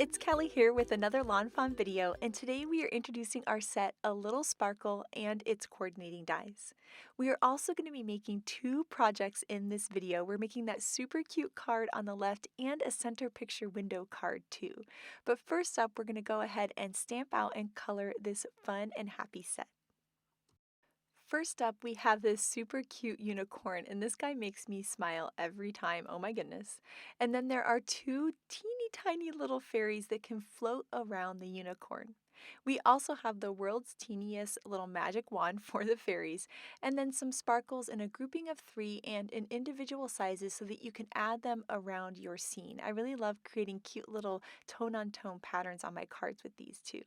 it's Kelly here with another Lawn Fawn video, and today we are introducing our set A Little Sparkle and its coordinating dies. We are also going to be making two projects in this video. We're making that super cute card on the left and a center picture window card too. But first up, we're going to go ahead and stamp out and color this fun and happy set. First up, we have this super cute unicorn, and this guy makes me smile every time, oh my goodness. And then there are two teeny tiny little fairies that can float around the unicorn. We also have the world's teeniest little magic wand for the fairies, and then some sparkles in a grouping of 3 and in individual sizes so that you can add them around your scene. I really love creating cute little tone-on-tone patterns on my cards with these too.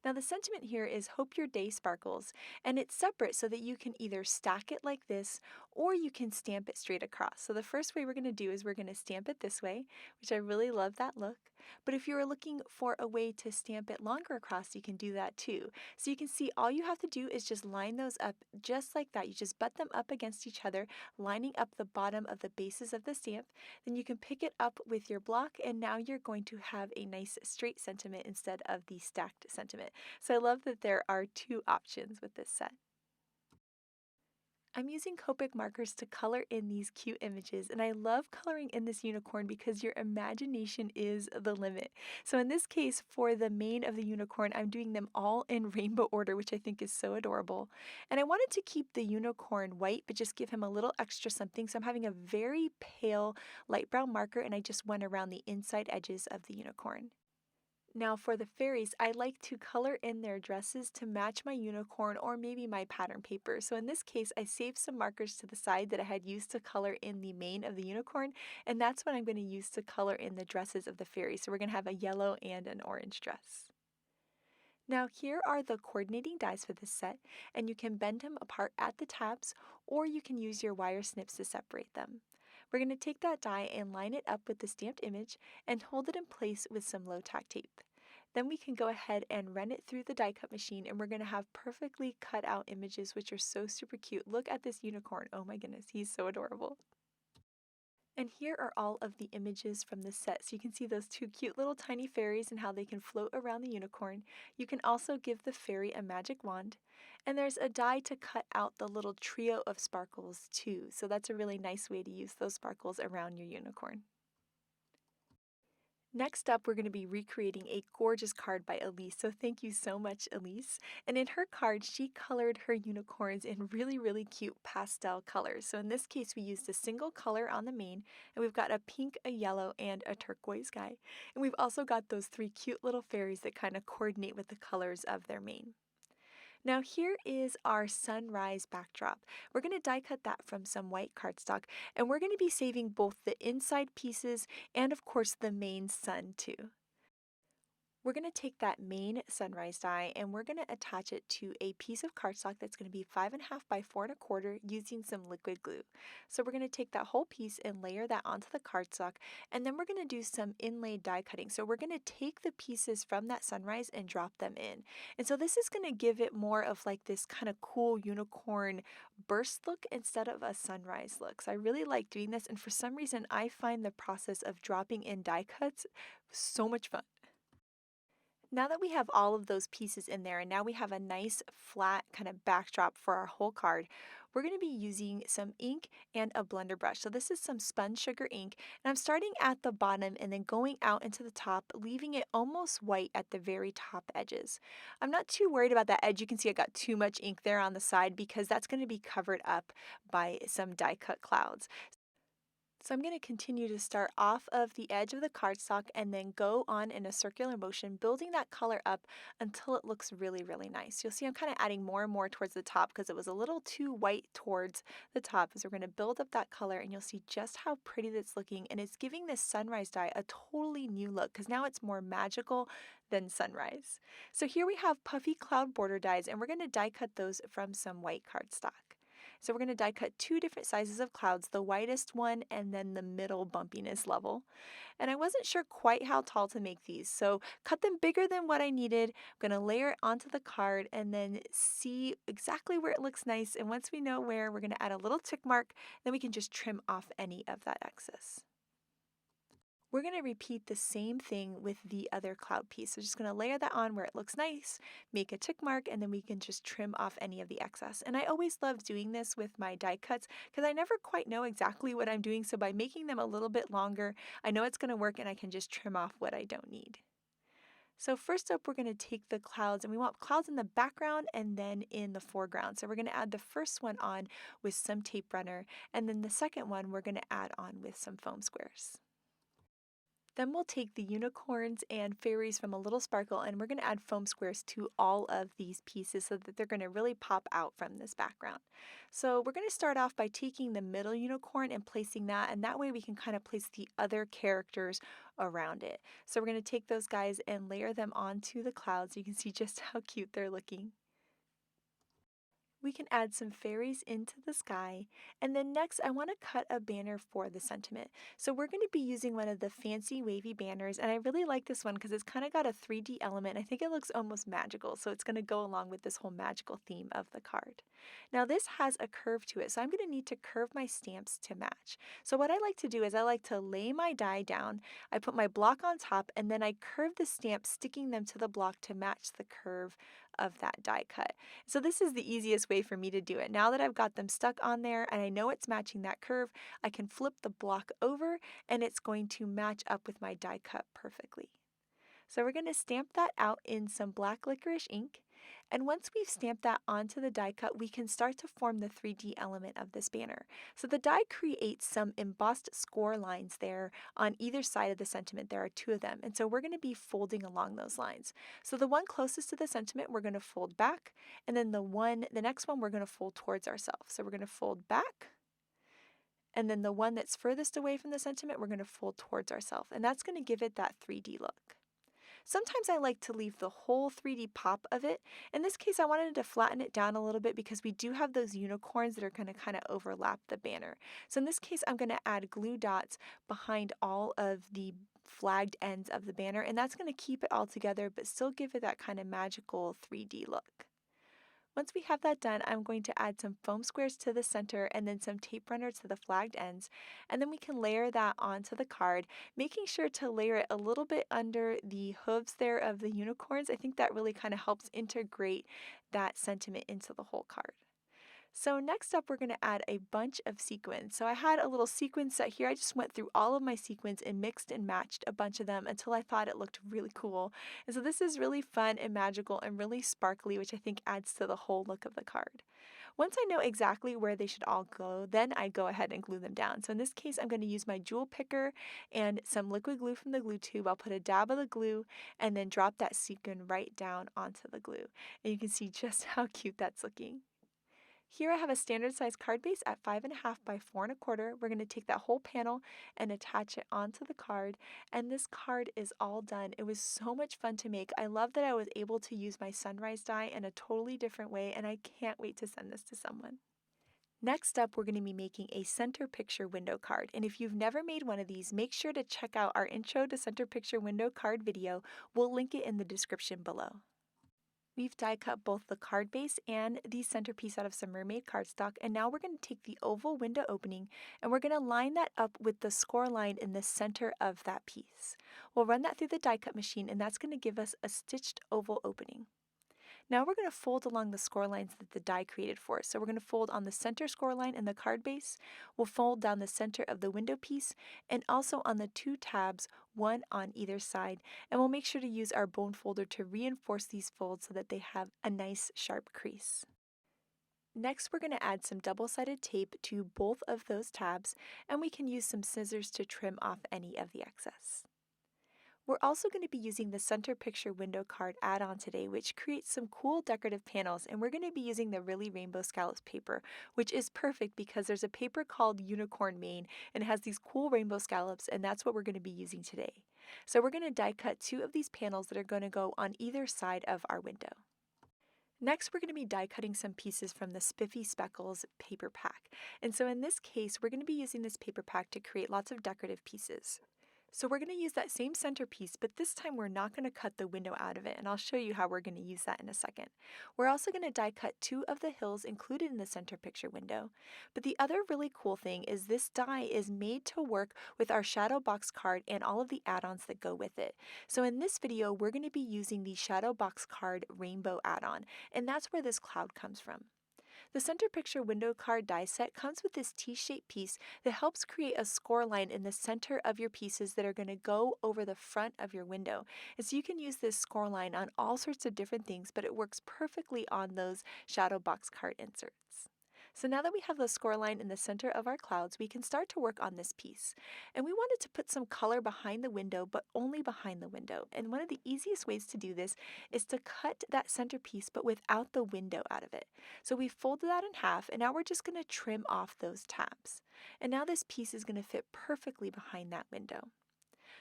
Now the sentiment here is hope your day sparkles, and it's separate so that you can either stack it like this or you can stamp it straight across. So the first way we're going to do is we're going to stamp it this way, which I really love that look. But if you are looking for a way to stamp it longer across, you can do that too. So you can see all you have to do is just line those up just like that. You just butt them up against each other, lining up the bottom of the bases of the stamp. Then you can pick it up with your block, and now you're going to have a nice straight sentiment instead of the stacked sentiment. So I love that there are two options with this set. I'm using Copic markers to color in these cute images, and I love coloring in this unicorn because your imagination is the limit. So in this case, for the mane of the unicorn, I'm doing them all in rainbow order, which I think is so adorable. And I wanted to keep the unicorn white, but just give him a little extra something. So I'm having a very pale light brown marker, and I just went around the inside edges of the unicorn. Now for the fairies, I like to color in their dresses to match my unicorn or maybe my pattern paper. So in this case, I saved some markers to the side that I had used to color in the mane of the unicorn, and that's what I'm going to use to color in the dresses of the fairies. So we're going to have a yellow and an orange dress. Now here are the coordinating dies for this set, and you can bend them apart at the tabs, or you can use your wire snips to separate them. We're going to take that die and line it up with the stamped image and hold it in place with some low tack tape. Then we can go ahead and run it through the die cut machine, and we're going to have perfectly cut out images which are so super cute. Look at this unicorn. Oh my goodness, he's so adorable. And here are all of the images from the set. So you can see those two cute little tiny fairies and how they can float around the unicorn. You can also give the fairy a magic wand. And there's a die to cut out the little trio of sparkles too. So that's a really nice way to use those sparkles around your unicorn. Next up, we're going to be recreating a gorgeous card by Elise, so thank you so much, Elise. And in her card, she colored her unicorns in really cute pastel colors. So in this case, we used a single color on the mane, and we've got a pink, a yellow, and a turquoise guy. And we've also got those 3 cute little fairies that kind of coordinate with the colors of their mane. Now here is our sunrise backdrop. We're going to die cut that from some white cardstock, and we're going to be saving both the inside pieces and of course the main sun too. We're going to take that main sunrise die and we're going to attach it to a piece of cardstock that's going to be 5.5 by 4.25 using some liquid glue. So we're going to take that whole piece and layer that onto the cardstock, and then we're going to do some inlaid die cutting. So we're going to take the pieces from that sunrise and drop them in. And so this is going to give it more of like this kind of cool unicorn burst look instead of a sunrise look. So I really like doing this, and for some reason I find the process of dropping in die cuts so much fun. Now that we have all of those pieces in there, and now we have a nice flat kind of backdrop for our whole card, we're going to be using some ink and a blender brush. So this is some spun sugar ink, and I'm starting at the bottom and then going out into the top, leaving it almost white at the very top edges. I'm not too worried about that edge. You can see I got too much ink there on the side because that's going to be covered up by some die cut clouds. So I'm going to continue to start off of the edge of the cardstock and then go on in a circular motion, building that color up until it looks really nice. You'll see I'm kind of adding more and more towards the top because it was a little too white towards the top. So we're going to build up that color, and you'll see just how pretty that's looking, and it's giving this sunrise die a totally new look because now it's more magical than sunrise. So here we have puffy cloud border dies, and we're going to die cut those from some white cardstock. So we're going to die cut 2 different sizes of clouds, the widest one and then the middle bumpiness level. And I wasn't sure quite how tall to make these, so cut them bigger than what I needed. I'm going to layer it onto the card and then see exactly where it looks nice. And once we know where, we're going to add a little tick mark, then we can just trim off any of that excess. We're going to repeat the same thing with the other cloud piece. So just going to layer that on where it looks nice, make a tick mark, and then we can just trim off any of the excess. And I always love doing this with my die cuts because I never quite know exactly what I'm doing. So by making them a little bit longer, I know it's going to work and I can just trim off what I don't need. So first up, we're going to take the clouds, and we want clouds in the background and then in the foreground. So we're going to add the first one on with some tape runner, and then the second one we're going to add on with some foam squares. Then we'll take the unicorns and fairies from a little sparkle, and we're going to add foam squares to all of these pieces so that they're going to really pop out from this background. So we're going to start off by taking the middle unicorn and placing that, and that way we can kind of place the other characters around it. So we're going to take those guys and layer them onto the clouds. You can see just how cute they're looking. We can add some fairies into the sky. And then next, I want to cut a banner for the sentiment. So we're going to be using one of the fancy wavy banners, and I really like this one because it's kind of got a 3D element. I think it looks almost magical, so it's going to go along with this whole magical theme of the card. Now this has a curve to it, so I'm going to need to curve my stamps to match. So what I like to do is I like to lay my die down, I put my block on top, and then I curve the stamps, sticking them to the block to match the curve of that die cut. So this is the easiest way for me to do it. Now that I've got them stuck on there and I know it's matching that curve, I can flip the block over and it's going to match up with my die cut perfectly. So we're going to stamp that out in some black licorice ink. And once we've stamped that onto the die cut, we can start to form the 3D element of this banner. So the die creates some embossed score lines there on either side of the sentiment. There are two of them. And so we're going to be folding along those lines. So the one closest to the sentiment, we're going to fold back. And then the next one, we're going to fold towards ourselves. So we're going to fold back. And then the one that's furthest away from the sentiment, we're going to fold towards ourselves. And that's going to give it that 3D look. Sometimes I like to leave the whole 3D pop of it. In this case, I wanted to flatten it down a little bit because we do have those unicorns that are going to kind of overlap the banner. So in this case, I'm going to add glue dots behind all of the flagged ends of the banner, and that's going to keep it all together but still give it that kind of magical 3D look. Once we have that done, I'm going to add some foam squares to the center and then some tape runner to the flagged ends. And then we can layer that onto the card, making sure to layer it a little bit under the hooves there of the unicorns. I think that really kind of helps integrate that sentiment into the whole card. So next up, we're going to add a bunch of sequins. So I had a little sequin set here. I just went through all of my sequins and mixed and matched a bunch of them until I thought it looked really cool. And so this is really fun and magical and really sparkly, which I think adds to the whole look of the card. Once I know exactly where they should all go, then I go ahead and glue them down. So in this case, I'm going to use my jewel picker and some liquid glue from the glue tube. I'll put a dab of the glue and then drop that sequin right down onto the glue. And you can see just how cute that's looking. Here I have a standard size card base at 5.5 by 4.25. We're going to take that whole panel and attach it onto the card, and this card is all done. It was so much fun to make. I love that I was able to use my sunrise die in a totally different way, and I can't wait to send this to someone. Next up, we're going to be making a center picture window card, and if you've never made one of these, make sure to check out our intro to center picture window card video. We'll link it in the description below. We've die cut both the card base and the centerpiece out of some mermaid cardstock, and now we're going to take the oval window opening and we're going to line that up with the score line in the center of that piece. We'll run that through the die cut machine, and that's going to give us a stitched oval opening. Now we're going to fold along the score lines that the die created for us. So we're going to fold on the center score line in the card base, we'll fold down the center of the window piece, and also on the two tabs, one on either side. And we'll make sure to use our bone folder to reinforce these folds so that they have a nice sharp crease. Next, we're going to add some double-sided tape to both of those tabs, and we can use some scissors to trim off any of the excess. We're also going to be using the center picture window card add-on today, which creates some cool decorative panels, and we're going to be using the Really Rainbow Scallops paper, which is perfect because there's a paper called Unicorn Mane, and it has these cool rainbow scallops, and that's what we're going to be using today. So we're going to die cut two of these panels that are going to go on either side of our window. Next, we're going to be die cutting some pieces from the Spiffy Speckles paper pack. And so in this case, we're going to be using this paper pack to create lots of decorative pieces. So we're going to use that same centerpiece, but this time we're not going to cut the window out of it, and I'll show you how we're going to use that in a second. We're also going to die cut two of the hills included in the center picture window. But the other really cool thing is this die is made to work with our shadow box card and all of the add-ons that go with it. So in this video, we're going to be using the shadow box card rainbow add-on, and that's where this cloud comes from. The center picture window card die set comes with this T-shaped piece that helps create a score line in the center of your pieces that are going to go over the front of your window. And so you can use this score line on all sorts of different things, but it works perfectly on those shadow box card inserts. So now that we have the score line in the center of our clouds, we can start to work on this piece. And we wanted to put some color behind the window, but only behind the window. And one of the easiest ways to do this is to cut that center piece, but without the window out of it. So we folded that in half, and now we're just going to trim off those tabs. And now this piece is going to fit perfectly behind that window.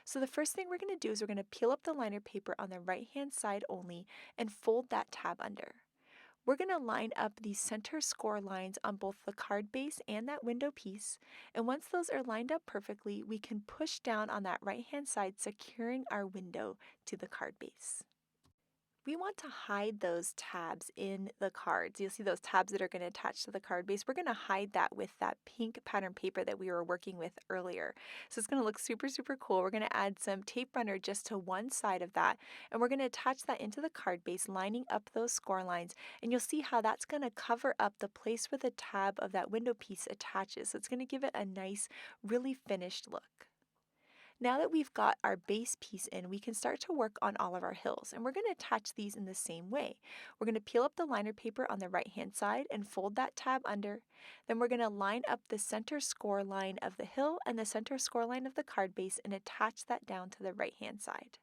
So the first thing we're going to do is we're going to peel up the liner paper on the right-hand side only and fold that tab under. We're going to line up the center score lines on both the card base and that window piece, and once those are lined up perfectly, we can push down on that right-hand side, securing our window to the card base. We want to hide those tabs in the cards. You'll see those tabs that are going to attach to the card base. We're going to hide that with that pink pattern paper that we were working with earlier. So it's going to look super, super cool. We're going to add some tape runner just to one side of that, and we're going to attach that into the card base, lining up those score lines, and you'll see how that's going to cover up the place where the tab of that window piece attaches. So it's going to give it a nice, really finished look. Now that we've got our base piece in, we can start to work on all of our hills, and we're going to attach these in the same way. We're going to peel up the liner paper on the right-hand side and fold that tab under. Then we're going to line up the center score line of the hill and the center score line of the card base and attach that down to the right-hand side.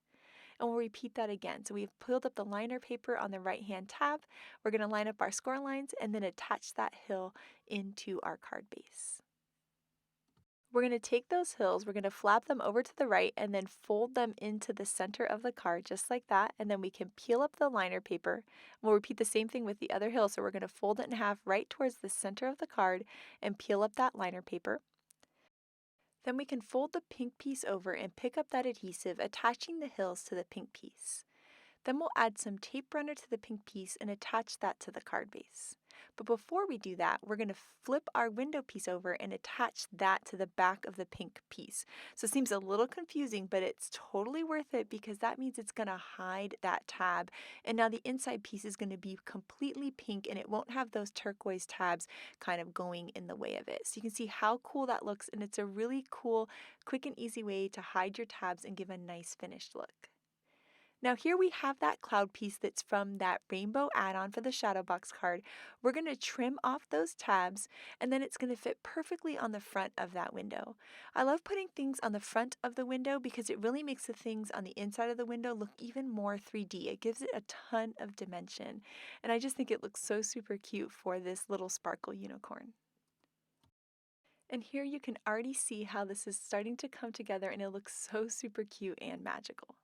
And we'll repeat that again. So we've peeled up the liner paper on the right-hand tab. We're going to line up our score lines and then attach that hill into our card base. We're going to take those hills, we're going to flap them over to the right and then fold them into the center of the card just like that, and then we can peel up the liner paper. We'll repeat the same thing with the other hill, so we're going to fold it in half right towards the center of the card and peel up that liner paper. Then we can fold the pink piece over and pick up that adhesive, attaching the hills to the pink piece. Then we'll add some tape runner to the pink piece and attach that to the card base. But before we do that, we're going to flip our window piece over and attach that to the back of the pink piece. So it seems a little confusing, but it's totally worth it because that means it's going to hide that tab. And now the inside piece is going to be completely pink and it won't have those turquoise tabs kind of going in the way of it. So you can see how cool that looks, and it's a really cool, quick and easy way to hide your tabs and give a nice finished look. Now here we have that cloud piece that's from that rainbow add-on for the shadow box card. We're going to trim off those tabs, and then it's going to fit perfectly on the front of that window. I love putting things on the front of the window because it really makes the things on the inside of the window look even more 3D. It gives it a ton of dimension, and I just think it looks so super cute for this little sparkle unicorn. And here you can already see how this is starting to come together, and it looks so super cute and magical.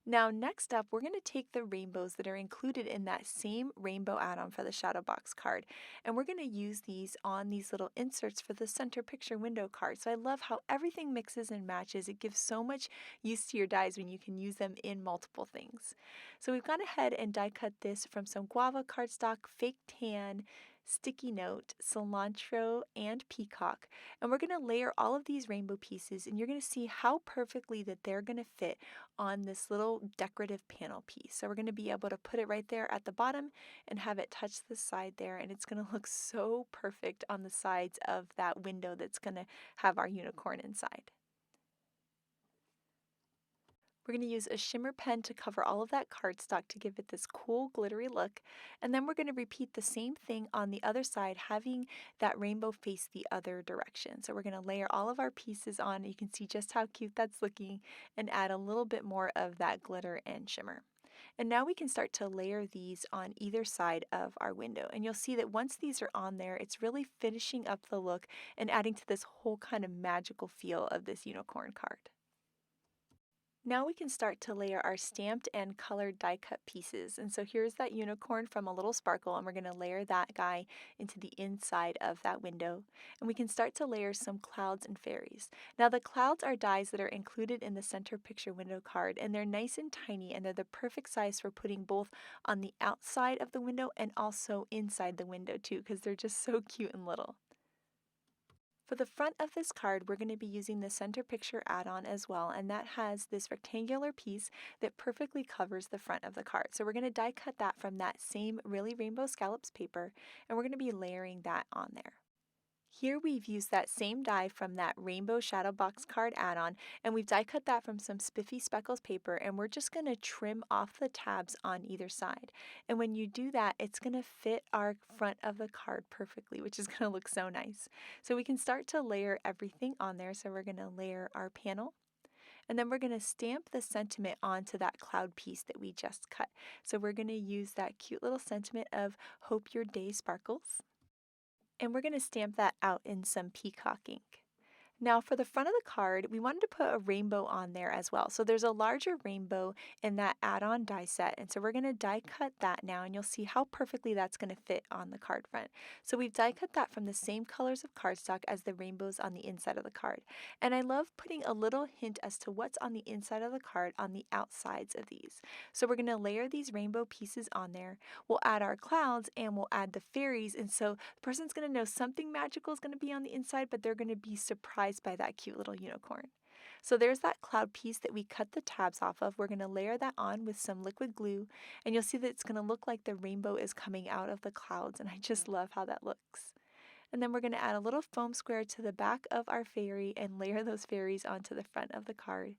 Now next up, we're going to take the rainbows that are included in that same rainbow add-on for the shadow box card, and we're going to use these on these little inserts for the center picture window card. So I love how everything mixes and matches. It gives so much use to your dies when you can use them in multiple things. So we've gone ahead and die cut this from some Guava Cardstock, fake tan, sticky note, cilantro, and peacock. And we're going to layer all of these rainbow pieces, and you're going to see how perfectly that they're going to fit on this little decorative panel piece. So we're going to be able to put it right there at the bottom and have it touch the side there, and it's going to look so perfect on the sides of that window that's going to have our unicorn inside. We're going to use a shimmer pen to cover all of that cardstock to give it this cool glittery look, and then we're going to repeat the same thing on the other side, having that rainbow face the other direction. So we're going to layer all of our pieces on. You can see just how cute that's looking, and add a little bit more of that glitter and shimmer. And now we can start to layer these on either side of our window, and you'll see that once these are on there, it's really finishing up the look and adding to this whole kind of magical feel of this unicorn card. Now we can start to layer our stamped and colored die cut pieces. And so here's that unicorn from A Little Sparkle, and we're going to layer that guy into the inside of that window. And we can start to layer some clouds and fairies. Now the clouds are dies that are included in the center picture window card, and they're nice and tiny, and they're the perfect size for putting both on the outside of the window and also inside the window too, because they're just so cute and little. For the front of this card, we're going to be using the center picture add-on as well, and that has this rectangular piece that perfectly covers the front of the card. So we're going to die cut that from that same really rainbow scallops paper, and we're going to be layering that on there. Here we've used that same die from that rainbow shadow box card add-on, and we've die cut that from some spiffy speckles paper, and we're just going to trim off the tabs on either side. And when you do that, it's going to fit our front of the card perfectly, which is going to look so nice. So we can start to layer everything on there. So we're going to layer our panel, and then we're going to stamp the sentiment onto that cloud piece that we just cut. So we're going to use that cute little sentiment of "Hope your day sparkles." And we're going to stamp that out in some peacock ink. Now for the front of the card, we wanted to put a rainbow on there as well. So there's a larger rainbow in that add-on die set, and so we're going to die cut that now, and you'll see how perfectly that's going to fit on the card front. So we've die cut that from the same colors of cardstock as the rainbows on the inside of the card. And I love putting a little hint as to what's on the inside of the card on the outsides of these. So we're going to layer these rainbow pieces on there. We'll add our clouds and we'll add the fairies, and so the person's going to know something magical is going to be on the inside, but they're going to be surprised by that cute little unicorn. So there's that cloud piece that we cut the tabs off of. We're going to layer that on with some liquid glue, and you'll see that it's going to look like the rainbow is coming out of the clouds, and I just love how that looks. And then we're going to add a little foam square to the back of our fairy and layer those fairies onto the front of the card.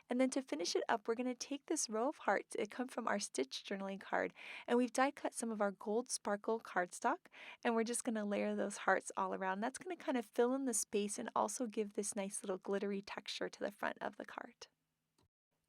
And then to finish it up, we're going to take this row of hearts. It come from our stitch journaling card, and we've die cut some of our gold sparkle cardstock, and we're just going to layer those hearts all around. That's going to kind of fill in the space and also give this nice little glittery texture to the front of the card.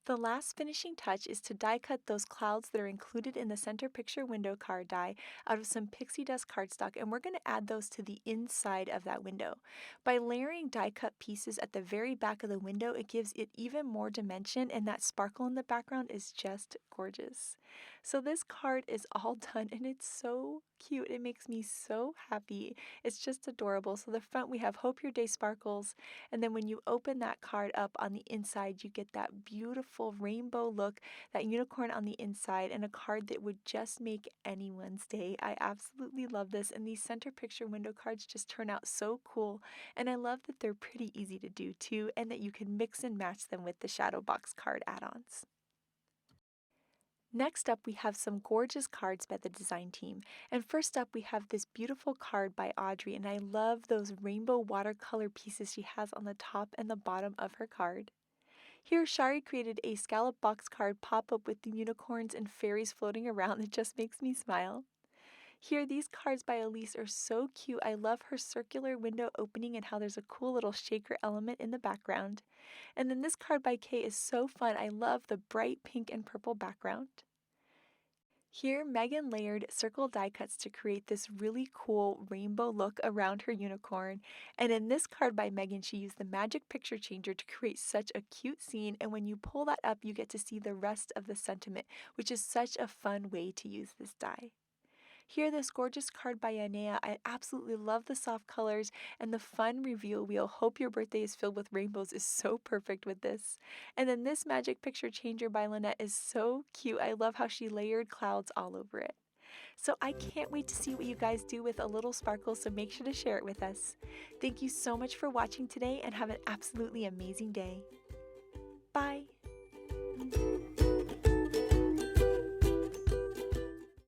The last finishing touch is to die cut those clouds that are included in the center picture window card die out of some pixie dust cardstock, and we're going to add those to the inside of that window. By layering die cut pieces at the very back of the window, it gives it even more dimension, and that sparkle in the background is just gorgeous. So this card is all done, and it's so cute. It makes me so happy. It's just adorable. So the front we have "Hope your day sparkles," and then when you open that card up on the inside, you get that beautiful rainbow look, that unicorn on the inside, and a card that would just make anyone's day. I absolutely love this, and these center picture window cards just turn out so cool, and I love that they're pretty easy to do too, and that you can mix and match them with the shadow box card add-ons. Next up, we have some gorgeous cards by the design team. And first up, we have this beautiful card by Audrey, and I love those rainbow watercolor pieces she has on the top and the bottom of her card. Here, Shari created a scallop box card pop-up with the unicorns and fairies floating around that just makes me smile. Here, these cards by Elise are so cute. I love her circular window opening and how there's a cool little shaker element in the background. And then this card by Kay is so fun. I love the bright pink and purple background. Here, Megan layered circle die cuts to create this really cool rainbow look around her unicorn. And in this card by Megan, she used the magic picture changer to create such a cute scene. And when you pull that up, you get to see the rest of the sentiment, which is such a fun way to use this die. Here, this gorgeous card by Yanea. I absolutely love the soft colors, and the fun reveal wheel "Hope your birthday is filled with rainbows" is so perfect with this. And then this magic picture changer by Lynette is so cute. I love how she layered clouds all over it. So I can't wait to see what you guys do with A Little Sparkle, so make sure to share it with us. Thank you so much for watching today, and have an absolutely amazing day. Bye!